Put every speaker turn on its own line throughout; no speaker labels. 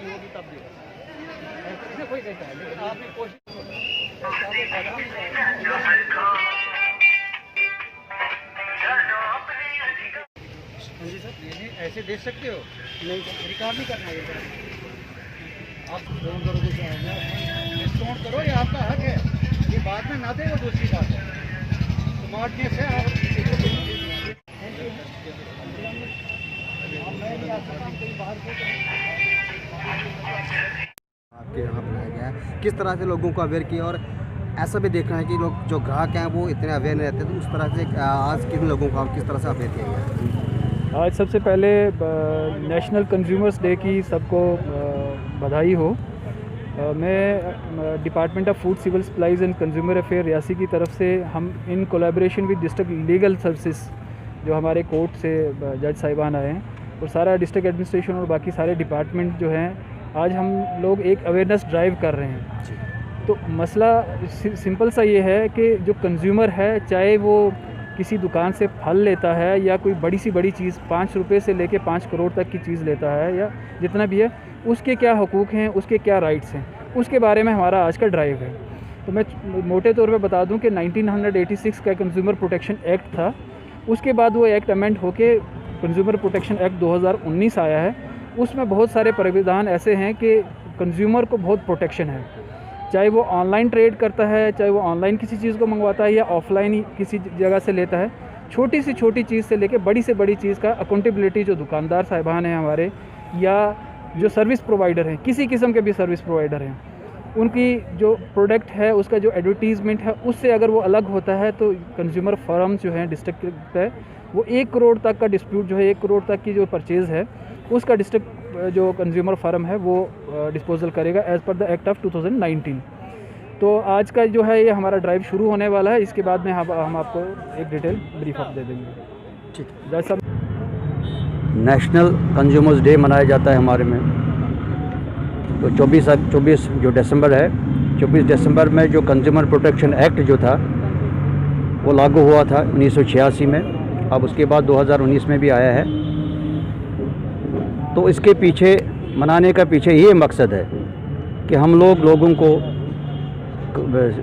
नहीं होगी तब भी ऐसे कोई कहता है, लेकिन आपने कोशिश हाँ जी सर, नहीं ऐसे दे सकते हो, नहीं रिकॉर्ड नहीं करना है। आप फोन करोगे डिस्काउंट करो, ये आपका हक है, ये बाद में ना दे वो दूसरी बात है। स्मार्टनेस है आप
आपके यहाँ बनाया गया है, किस तरह से लोगों को अवेयर किया, और ऐसा भी देखना है कि लोग जो ग्राहक हैं वो इतने अवेयर नहीं रहते, तो उस तरह से आज किन लोगों को किस तरह से अवेयर किया गया है।
आज सबसे पहले नेशनल कंज्यूमर्स डे की सबको बधाई हो। मैं department of food civil supplies and consumer affair Reasi की तरफ से हम in collaboration with district legal services जो हमारे कोर्ट से जज साहिबान आए हैं और सारा डिस्ट्रिक्ट एडमिनिस्ट्रेशन और बाकी सारे डिपार्टमेंट जो हैं, आज हम लोग एक अवेयरनेस ड्राइव कर रहे हैं। तो मसला सिंपल सा ये है कि जो कंज्यूमर है, चाहे वो किसी दुकान से फल लेता है या कोई बड़ी सी बड़ी चीज़ 5 रुपये से लेके 5 करोड़ तक की चीज़ लेता है या जितना भी है, उसके क्या हुकूक हैं, उसके क्या राइट्स हैं, उसके बारे में हमारा आज का ड्राइव है। तो मैं मोटे तौर पे बता दूं कि 1986 का कंज्यूमर प्रोटेक्शन एक्ट था, उसके बाद वो एक्ट अमेंड होके कंज्यूमर प्रोटेक्शन एक्ट 2019 आया है। उसमें बहुत सारे प्रावधान ऐसे हैं कि कंज्यूमर को बहुत प्रोटेक्शन है, चाहे वो ऑनलाइन ट्रेड करता है, चाहे वो ऑनलाइन किसी चीज़ को मंगवाता है या ऑफलाइन ही किसी जगह से लेता है। छोटी से छोटी चीज़ से लेके बड़ी से बड़ी चीज़ का अकाउंटेबिलिटी जो दुकानदार साहिबान हैं हमारे, या जो सर्विस प्रोवाइडर हैं, किसी किस्म के भी सर्विस प्रोवाइडर हैं, उनकी जो प्रोडक्ट है उसका जो एडवर्टीज़मेंट है उससे अगर वो अलग होता है तो कंज्यूमर फॉरम जो हैं डिस्ट्रिक्ट पे, वो 1 करोड़ तक का डिस्प्यूट जो है, 1 करोड़ तक की जो परचेज़ है उसका डिस्ट्रिक्ट जो कंज्यूमर फॉरम है वो डिस्पोजल करेगा as per the act of 2019। तो आज का जो है ये हमारा ड्राइव शुरू होने वाला है, इसके बाद में हम आपको एक डिटेल ब्रीफ अप दे देंगे।
ठीक,
जैसा
नेशनल कंज्यूमर्स डे मनाया जाता है हमारे में, तो 24 जो दिसंबर है, 24 दिसंबर में जो कंज्यूमर प्रोटेक्शन एक्ट जो था वो लागू हुआ था 1986 में, अब उसके बाद 2019 में भी आया है। तो इसके पीछे मनाने का पीछे ये मकसद है कि हम लोगों को,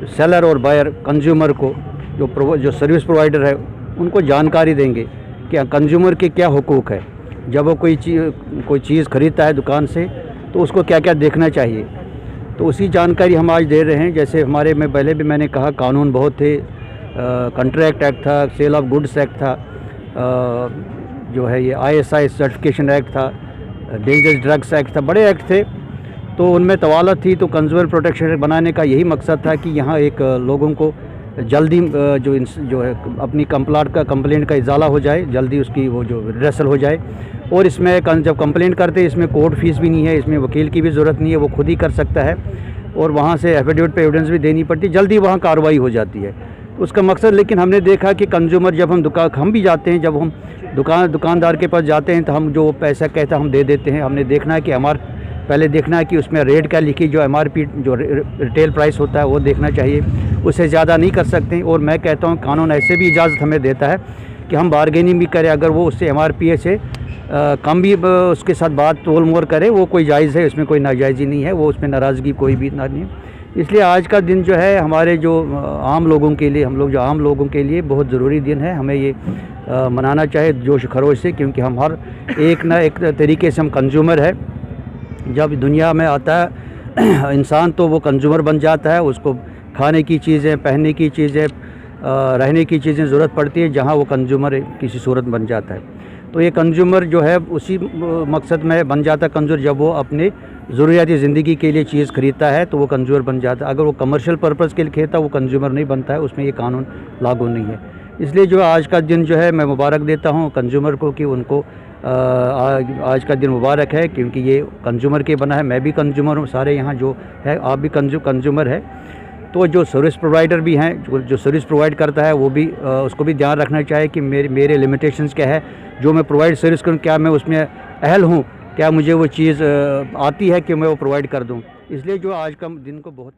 सेलर और बायर, कंज्यूमर को, जो सर्विस प्रोवाइडर है उनको जानकारी देंगे कि कंज्यूमर के क्या हुकूक है। जब वो कोई चीज़ ख़रीदता है दुकान से तो उसको क्या क्या देखना चाहिए, तो उसी जानकारी हम आज दे रहे हैं। जैसे हमारे में पहले भी मैंने कहा कानून बहुत थे, कॉन्ट्रैक्ट एक्ट था, सेल ऑफ गुड्स एक्ट था, जो है ये ISI सर्टिफिकेशन एक्ट था, डेंजरस ड्रग्स एक्ट था, बड़े एक्ट थे। तो उनमें तवालत थी, तो कंज्यूमर प्रोटेक्शन एक्ट बनाने का यही मकसद था कि यहाँ एक लोगों को जल्दी जो है अपनी कंप्लेंट का इजाला हो जाए, जल्दी उसकी वो जो रिड्रेसल हो जाए। और इसमें जब कंप्लेंट करते हैं इसमें कोर्ट फीस भी नहीं है, इसमें वकील की भी ज़रूरत नहीं है, वो खुद ही कर सकता है और वहाँ से एफिडेविट पे एविडेंस भी देनी पड़ती है, जल्दी वहाँ कार्रवाई हो जाती है। तो उसका मकसद, लेकिन हमने देखा कि कंज्यूमर जब हम भी जाते हैं, जब हम दुकानदार के पास जाते हैं तो हम जो पैसा कहता हम दे देते हैं। हमने देखना है कि पहले देखना है कि उसमें रेट क्या लिखी, जो MRP जो रिटेल प्राइस होता है वो देखना चाहिए, उससे ज़्यादा नहीं कर सकते। और मैं कहता हूँ कानून ऐसे भी इजाज़त हमें देता है कि हम बारगेनिंग भी करें, अगर वो उससे MRP से कम भी उसके साथ बात तोल मोल करे, वो कोई जायज़ है, उसमें कोई नाजायज़ी नहीं है, वो उसमें नाराज़गी कोई भी नहीं है। इसलिए आज का दिन जो है हमारे जो आम लोगों के लिए, आम लोगों के लिए बहुत ज़रूरी दिन है। हमें ये मनाना चाहिए जोश खरोश से, क्योंकि हम हर एक ना एक तरीके से हम कंज्यूमर है। जब दुनिया में आता है इंसान तो वो कंज्यूमर बन जाता है, उसको खाने की चीज़ें, पहनने की चीज़ें, रहने की चीज़ें ज़रूरत पड़ती है, जहाँ वो कंज्यूमर किसी सूरत बन जाता है। तो ये कंज्यूमर जो है उसी मकसद में बन जाता है कंज्यूमर, जब वो अपने ज़रूरियाती ज़िंदगी के लिए चीज़ ख़रीदता है तो वो कंज्यूमर बन जाता है। अगर वो कमर्शियल पर्पज़ के लिए खरीदता है वो कंज्यूमर नहीं बनता है, उसमें ये कानून लागू नहीं है। इसलिए जो आज का दिन जो है मैं मुबारक देता हूँ कंज्यूमर को कि उनको आज का दिन मुबारक है, क्योंकि ये कंज्यूमर के बना है। मैं भी कंज्यूमर हूँ, सारे यहाँ जो है आप भी कंज्यूमर है। तो जो सर्विस प्रोवाइडर भी हैं, जो सर्विस प्रोवाइड करता है वो भी उसको भी ध्यान रखना चाहिए कि मेरे लिमिटेशंस क्या है, जो मैं प्रोवाइड सर्विस करूँ क्या मैं उसमें अहल हूँ, क्या मुझे वो चीज़ आती है कि मैं वो प्रोवाइड कर दूँ। इसलिए जो आज का दिन को बहुत